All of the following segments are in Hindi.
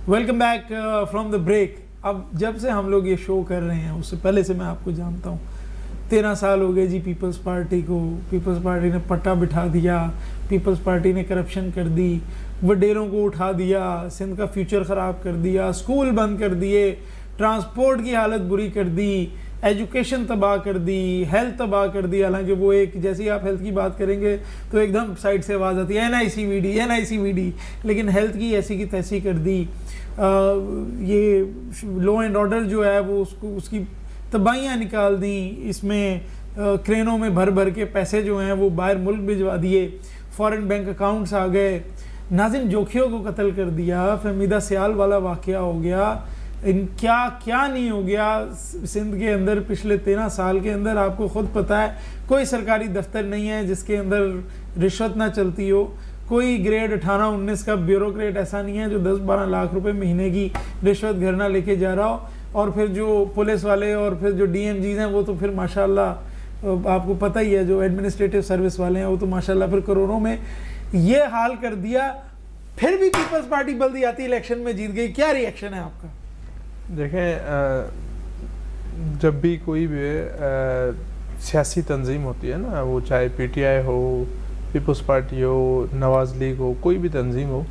Welcome back from the break. अब जब से हम लोग ये शो कर रहे हैं उससे पहले से मैं आपको जानता हूँ। 13 साल हो गए जी पीपल्स पार्टी को। पीपल्स पार्टी ने पट्टा बिठा दिया, पीपल्स पार्टी ने करप्शन कर दी, वडेरों को उठा दिया, सिंध का फ्यूचर ख़राब कर दिया, स्कूल बंद कर दिए, ट्रांसपोर्ट की हालत बुरी कर दी, एजुकेशन तबाह कर दी, हेल्थ तबाह कर दी। हालांकि वो एक जैसे ही आप हेल्थ की बात करेंगे तो एकदम साइड से आवाज़ आती है NICVD, लेकिन हेल्थ की ऐसी की तैसी कर दी। ये लॉ एंड ऑर्डर जो है वो उसकी तबाहियाँ निकाल दी। इसमें क्रेनों में भर भर के पैसे जो हैं वो बाहर मुल्क भिजवा दिए, फॉरेन बैंक अकाउंट्स आ गए, नाजिम जोखियों को कत्ल कर दिया, फहमीदा सियाल वाला वाक़या हो गया। क्या क्या नहीं हो गया सिंध के अंदर पिछले 13 साल के अंदर। आपको खुद पता है कोई सरकारी दफ्तर नहीं है जिसके अंदर रिश्वत ना चलती हो। कोई ग्रेड 18-19 का ब्यूरोक्रेट ऐसा नहीं है जो 10-12 लाख रुपए महीने की रिश्वत घर ना लेके जा रहा हो। और फिर जो पुलिस वाले और फिर जो DMGs हैं वो तो फिर माशाल्लाह आपको पता ही है, जो एडमिनिस्ट्रेटिव सर्विस वाले हैं वो तो माशाल्लाह फिर करोड़ों में ये हाल कर दिया। फिर भी पीपल्स पार्टी बल्दियाती इलेक्शन में जीत गई। क्या रिएक्शन है आपका? देखें, जब भी कोई भी सियासी तंजीम होती है ना, वो चाहे PTI हो, पीपल्स पार्टी हो, नवाज लीग हो, कोई भी तंजीम हो,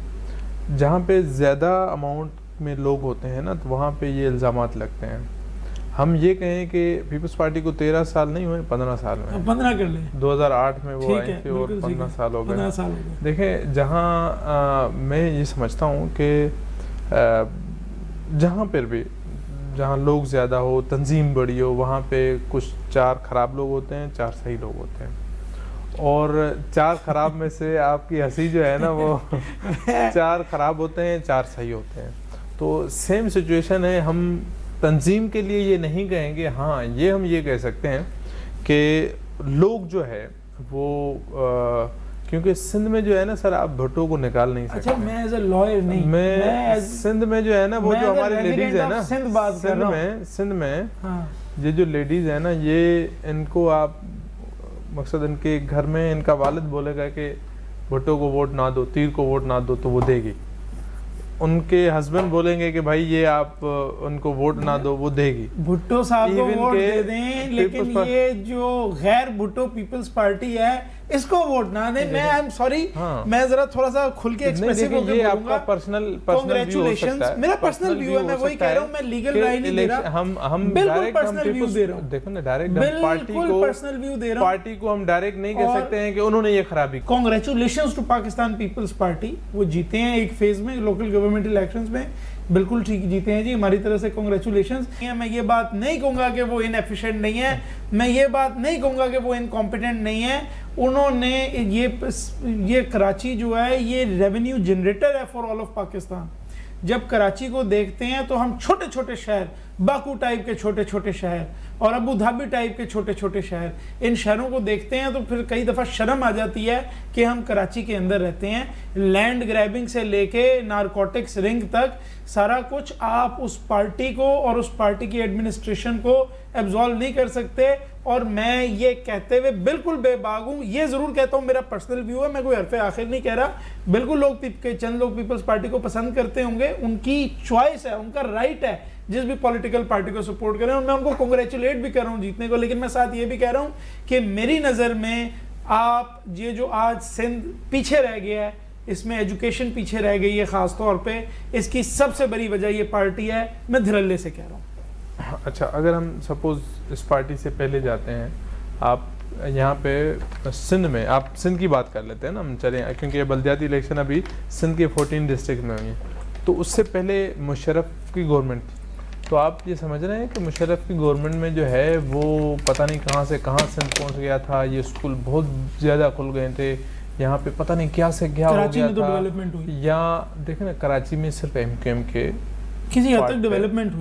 जहाँ पे ज़्यादा अमाउंट में लोग होते हैं ना तो वहाँ पे ये इल्ज़ामात लगते हैं। हम ये कहें कि पीपल्स पार्टी को 13 साल नहीं हुए, 15 साल में 15 कर लें। 2008 में वो आई थी और 15 साल हो गए। देखें, जहाँ मैं ये समझता हूँ कि जहाँ पर भी जहाँ लोग ज़्यादा हो, तंजीम बड़ी हो, वहाँ पे कुछ 4 ख़राब लोग होते हैं, 4 सही लोग होते हैं। और 4 ख़राब में से आपकी हंसी जो है ना वो 4 ख़राब होते हैं, 4 सही होते हैं। तो सेम सिचुएशन है। हम तंजीम के लिए ये नहीं कहेंगे, हाँ ये हम ये कह सकते हैं कि लोग जो है वो क्योंकि सिंध में जो है ना सर, आप भुट्टो को निकाल नहीं सकते। अच्छा, मैं एज अ लॉयर नहीं, मैं सिंध में जो है ना वो जो हमारी लेडीज है ना सिंध में हाँ। ये जो लेडीज है ना, ये इनको आप मकसद इनके घर में इनका वालिद बोलेगा कि भुट्टो को वोट ना दो, तीर को वोट ना दो, तो वो देगी। उनके हस्बैंड बोलेंगे कि भाई ये आप उनको वोट ना दो, वो देगी। भुट्टो साहब को वोट दे दें, लेकिन ये जो गैर भुट्टो पीपल्स पार्टी है इसको वोट ना दें। मैं आई एम सॉरी, मैं जरा थोड़ा सा खुल के एक्सप्रेसिव होकर बोलूंगा। आपका पर्सनल कांग्रेचुलेशंस, मेरा पर्सनल व्यू है, मैं वही कह रहा हूं, मैं लीगल राय नहीं दे रहा। हम बिल्कुल पर्सनल व्यू दे रहा हूं। देखो ना, डायरेक्ट पर्सनल व्यू दे रहा हूं। पार्टी को हम डायरेक्ट नहीं कह सकते हैं कि उन्होंने ये खराबी। कांग्रेचुलेशंस टू पाकिस्तान पीपल्स पार्टी, वो जीते हैं एक फेज में लोकल गवर्नमेंट इलेक्शंस में, बिल्कुल ठीक जीते हैं जी, हमारी तरफ से कांग्रेचुलेशंस। मैं ये बात नहीं कहूंगा कि वो इनएफिशिएंट नहीं है, मैं ये बात नहीं कहूंगा कि वो इनकॉम्पिटेंट नहीं है। उन्होंने ये कराची जो है ये रेवेन्यू जनरेटर है फॉर ऑल ऑफ पाकिस्तान। जब कराची को देखते हैं तो हम छोटे छोटे शहर, बाकू टाइप के छोटे छोटे शहर और अबू धाबी टाइप के छोटे छोटे शहर, इन शहरों को देखते हैं तो फिर कई दफ़ा शर्म आ जाती है कि हम कराची के अंदर रहते हैं। लैंड ग्रैबिंग से लेके नारकोटिक्स रिंग तक सारा कुछ आप उस पार्टी को और उस पार्टी की एडमिनिस्ट्रेशन को एब्जॉल्व नहीं कर सकते। और मैं ये कहते हुए बिल्कुल बेबाक हूँ, ये ज़रूर कहता हूँ, मेरा पर्सनल व्यू है, मैं कोई हरफ आखिर नहीं कह रहा। बिल्कुल लोग चंद लोग पीपल्स पार्टी को पसंद करते होंगे, उनकी चॉइस है, उनका राइट है जिस भी पॉलिटिकल पार्टी को सपोर्ट करें, और मैं उनको कांग्रेचुलेट भी कर रहा हूँ जीतने को। लेकिन मैं साथ ये भी कह रहा हूँ कि मेरी नज़र में आप ये जो आज सिंध पीछे रह गया है, इसमें एजुकेशन पीछे रह गई है ख़ास तौर पे, इसकी सबसे बड़ी वजह ये पार्टी है। मैं धड़ल्ले से कह रहा हूँ। अच्छा, अगर हम सपोज इस पार्टी से पहले जाते हैं, आप यहाँ पे सिंध में, आप सिंध की बात कर लेते हैं ना, हम चलें, क्योंकि बल्दियाती इलेक्शन अभी सिंध के 14 डिस्ट्रिक्ट में हुई हैं। तो उससे पहले मुशर्रफ की गवर्नमेंट थी। तो आप ये समझ रहे हैं कि मुशर्रफ की गवर्नमेंट में जो है वो पता नहीं कहाँ से कहाँ सिंध पहुँच गया था। ये स्कूल बहुत ज़्यादा खुल गए थे, यहाँ पे पता नहीं क्या से क्या हो गया था। डेवलपमेंट हुई, या देखें ना, कराची में सिर्फ MQM के किसी हद तक डेवलपमेंट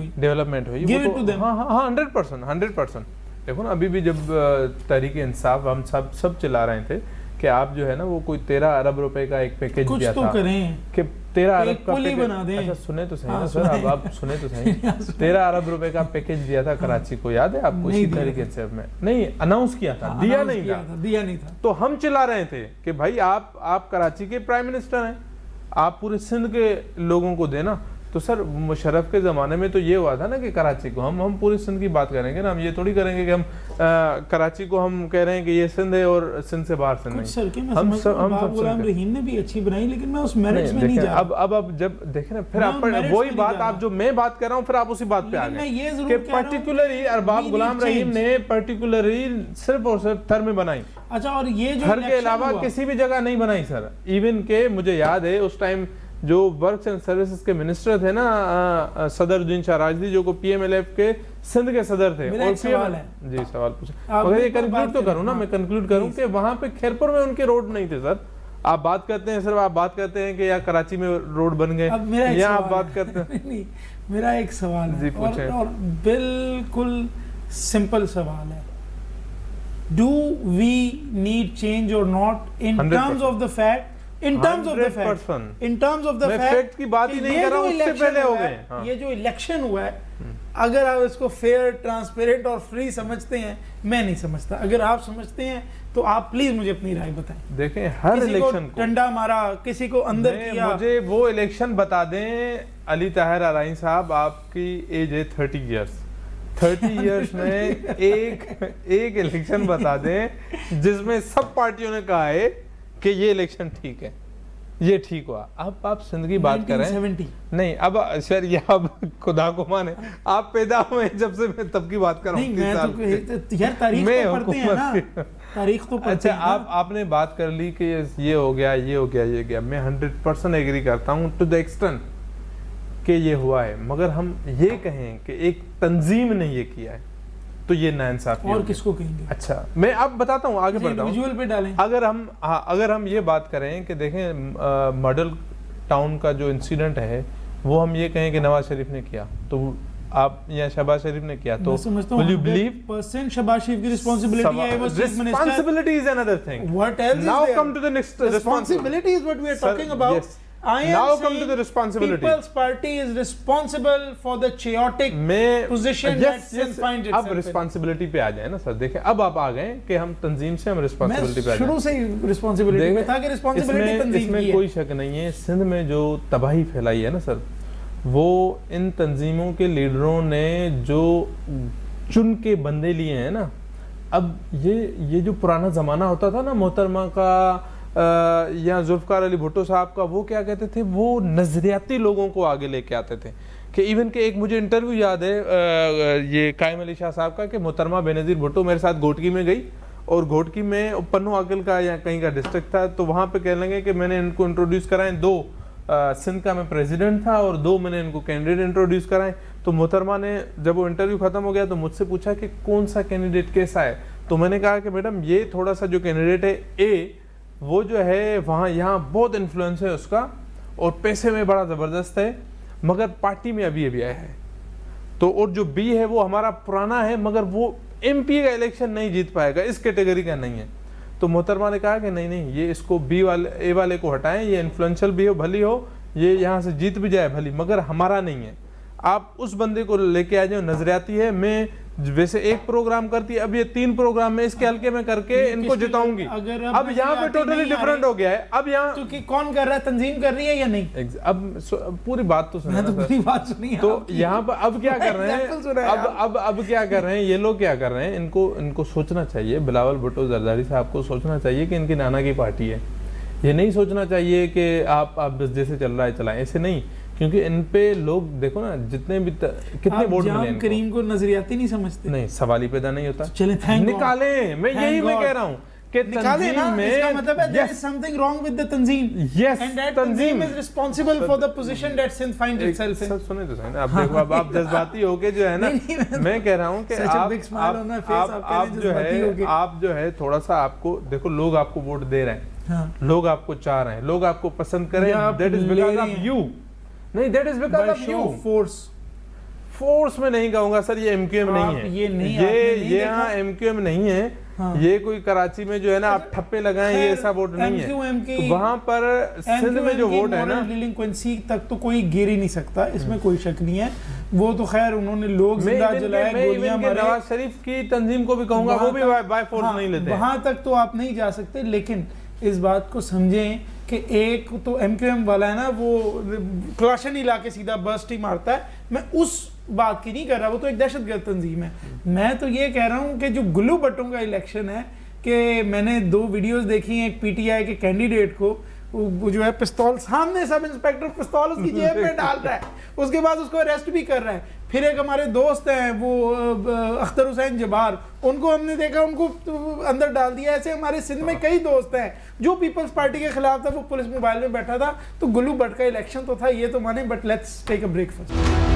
हुई। Give it to them। हाँ 100%। देखो ना, अभी भी जब तहरीक इंसाफ हम सब चिल्ला रहे थे कि आप जो है ना वो कोई 13 अरब रुपए का एक पैकेज दिया था, कि 13 अरब का पैकेज बना दें। अच्छा सुने तो सही ना सर, अब आप सुने तो सही। 13 अरब रुपए का पैकेज दिया था कराची को, याद है आपको? इसी तरीके से में नहीं अनाउंस किया था, दिया नहीं था। तो हम चिल्ला रहे थे कि भाई आप कराची के प्राइम मिनिस्टर हैं, आप पूरे सिंध के लोगों को देना। तो सर मुशर्रफ के ज़माने में तो ये हुआ था ना कि कराची को हम पूरी सिंध की बात करेंगे ना, हम ये थोड़ी करेंगे कि हम कराची को हम कह रहे हैं कि ये सिंध है और सिंध से बाहर सिंध नहीं। सर के मैं हम गुलाम रहीम ने भी अच्छी बनाई, लेकिन मैं उस मेरिट्स में नहीं जा रहा। अब जब देखें ना फिर आप वही बात, आप जो मैं बात कर रहा हूँ फिर आप उसी बात पे आ गए कि पर्टिकुलरली अरबाब गुलाम रहीम ने पर्टिकुलरली सिर्फ और सिर्फ थर में बनाई। अच्छा, और ये जो थर के अलावा किसी भी जगह नहीं बनाई सर। इवन के मुझे याद है उस टाइम जो वर्क्स एंड सर्विसेज के मिनिस्टर थे ना सदरुद्दीन शाह राजदी, जो को पीएमएलएफ के सिंध के सदर थे, और सवाल है जी सवाल पूछे मगर ये कंक्लूड तो करूँ ना, मैं कंक्लूड करूँ कि वहां पे खैरपुर में उनके रोड नहीं थे सर। आप बात करते हैं सिर्फ, आप बात करते हैं कि या कराची में रोड बन गए, या आप बात करते हैं। मेरा एक सवाल है और बिल्कुल सिंपल सवाल है, डू वी नीड चेंज और not in terms of the fact, in terms of the fact की बात ही नहीं कर रहा हूं, उससे पहले हो गए। हाँ। ये जो इलेक्शन हुआ है, अगर आप इसको फेयर, ट्रांसपेरेंट और फ्री समझते हैं, मैं नहीं समझता। अगर आप समझते हैं तो आप प्लीज मुझे अपनी राय बताएं। देखें हर इलेक्शन को डंडा मारा, किसी को अंदर किया, मुझे वो इलेक्शन बता दें। अली ताहिर अलाइन साहब, आपकी एज है 30 इयर्स, 30 इयर्स में एक इलेक्शन बता दें जिसमें सब पार्टियों ने कहा है कि ये इलेक्शन ठीक है, ये ठीक हुआ। अब आप सिंध की बात कर रहे हैं, नहीं अब सर ये अब खुदा को माने आप पैदा हुए जब से मैं तब की बात कर रहा हूँ। तारीख तो अच्छा, आपने बात कर ली कि ये हो गया, ये हो गया, ये गया। मैं 100% एग्री करता हूँ टू द एक्सटेंट कि ये हुआ है, मगर हम ये कहें कि एक तंजीम ने ये किया है तो ये नाइंसाफी और किसको कहेंगे? अच्छा, मैं अब बताता हूँ, आगे बढ़ता हूँ। विजुअल पे डालें। अगर हम ये बात करें कि देखें मॉडल टाउन का जो इंसिडेंट है वो हम ये कहें कि नवाज शरीफ ने किया, तो आप या शहबाज शरीफ ने किया, तो will you believe % शहबाज शरीफ की रिस्पांसिबिलिटी है, वो responsibility is another thing. What else now is come to the next responsibility is what we are talking about. Yes. Now come to the responsibility. People's Party is responsible for the chaotic position that Sindh finds itself in. अब रिस्पांसिबिलिटी पे आ जाए ना सर। देखें अब आप आ गए कि हम तंजीम से हम रिस्पांसिबिलिटी पे आ जाए। शुरू से ही रिस्पांसिबिलिटी में था कि रिस्पांसिबिलिटी तंजीम की है। इसमें कोई शक नहीं है, सिंध में जो तबाही फैलाई है ना सर, वो इन तंजीमों के लीडरों ने जो चुन के बंदे लिए हैं ना। अब ये जो पुराना ज़माना होता था ना मोहतरमा का या जुल्फकार अली भुट्टो साहब का, वो क्या कहते थे, वो नजरियाती लोगों को आगे लेके आते थे। कि इवन के एक मुझे इंटरव्यू याद है ये कायम अली शाह साहब का, कि मोहतरमा बेनज़ीर भुट्टो मेरे साथ घोटकी में गई, और घोटकी में पन्नू आकिल का या कहीं का डिस्ट्रिक्ट था, तो वहाँ पे कहने लगे कि मैंने इनको इंट्रोड्यूस कराए, 2 सिंध का मैं प्रेसिडेंट था और 2 मैंने इनको कैंडिडेट इंट्रोड्यूस कराए। तो मोहतरमा ने जब वो इंटरव्यू खत्म हो गया तो मुझसे पूछा कि कौन सा कैंडिडेट कैसा है, तो मैंने कहा कि मैडम ये थोड़ा सा जो कैंडिडेट है ए, वो जो है वहाँ यहाँ बहुत इन्फ्लुएंस है उसका और पैसे में बड़ा ज़बरदस्त है, मगर पार्टी में अभी आया है। तो और जो बी है वो हमारा पुराना है, मगर वो एमपी का इलेक्शन नहीं जीत पाएगा, इस कैटेगरी का नहीं है। तो मोहतरमा ने कहा कि नहीं ये इसको बी वाले ए वाले को हटाएं, ये इन्फ्लुएंशियल भी हो भली हो, ये यहाँ से जीत भी जाए भली, मगर हमारा नहीं है। आप उस बंदे को लेके आ जाओ, नजरियाती है। मैं वैसे एक प्रोग्राम करती है, अब ये 3 प्रोग्राम में इसके हल्के में करके इनको जिताऊंगी। अब यहाँ पे टोटली डिफरेंट हो गया है। अब यहाँ तो कौन कर रहा है, तंजीम कर रही है या नहीं? अब पूरी बात तो सुना, पूरी बात सुनी। तो यहाँ पर अब क्या कर रहे हैं, अब क्या कर रहे हैं ये लोग, क्या कर रहे हैं, इनको सोचना चाहिए। बिलावल भुट्टो जरदारी साहब को सोचना चाहिए कि इनकी नाना की पार्टी है। ये नहीं सोचना चाहिए कि आप जैसे चल रहा है चलाएं, ऐसे नहीं, क्योंकि इन पे लोग देखो ना जितने भी कितने वोट मिले इनको। करीम को नजरियाती नहीं समझते? नहीं, सवाल ही पैदा नहीं होता। चले निकालें, मैं यही मैं कह रहा हूँ कि तंजीम में इसका मतलब है there is something wrong with the Tanzeem. Yes, and that Tanzeem is responsible for the position that Sindh finds itself in। सुने तो सही ना, अब देखो अब आप जज्बाती होके जो है ना, मैं कह रहा हूँ कि आप जो है थोड़ा सा, आपको देखो लोग आपको वोट दे रहे हैं, लोग आपको चाह रहे हैं, लोग आपको पसंद करें, that is because of you। नहीं, that is because of you। Force में नहीं कहूंगा सर, ये एमक्यूएम नहीं है, ये यहाँ एमक्यूएम नहीं है। हाँ। ये कोई कराची में जो है ना आप ठप्पे लगाएं, ये ऐसा वोट नहीं है। तो वहाँ पर सिंध में जो वोट है ना, डिलिंक्वेंसी तक तो कोई गिर ही नहीं सकता, इसमें कोई शक नहीं है। वो तो खैर उन्होंने लोग जिंदा जलाए, गोलियां मारे। नवाज शरीफ की तंजीम को भी कहूंगा, वो भी बाय फोर्स नहीं लेते। वहां तक तो आप नहीं जा सकते, लेकिन इस बात को समझें कि कि एक तो MQM वाला है ना, वो क्लाशन ही ला के सीधा बर्स्ट ही मारता है, मैं उस बात की नहीं कर रहा, वो तो एक दहशतगर्द तंजीम है। मैं तो ये कह रहा हूँ कि जो गुल्लू भट्टों का इलेक्शन है, कि मैंने 2 वीडियोस देखी हैं, एक PTI के कैंडिडेट को वो जो है पिस्तौल सामने, सब इंस्पेक्टर पिस्तौल उसकी जेब में डाल रहा है, उसके बाद उसको अरेस्ट भी कर रहा है। फिर एक हमारे दोस्त हैं वो अख्तर हुसैन जबार, उनको हमने देखा, उनको अंदर डाल दिया। ऐसे हमारे सिंध में कई दोस्त हैं जो पीपल्स पार्टी के खिलाफ था, वो पुलिस मोबाइल में बैठा था। तो गुल्लू भट्ट का इलेक्शन तो था, ये तो माने, but let's take a break first.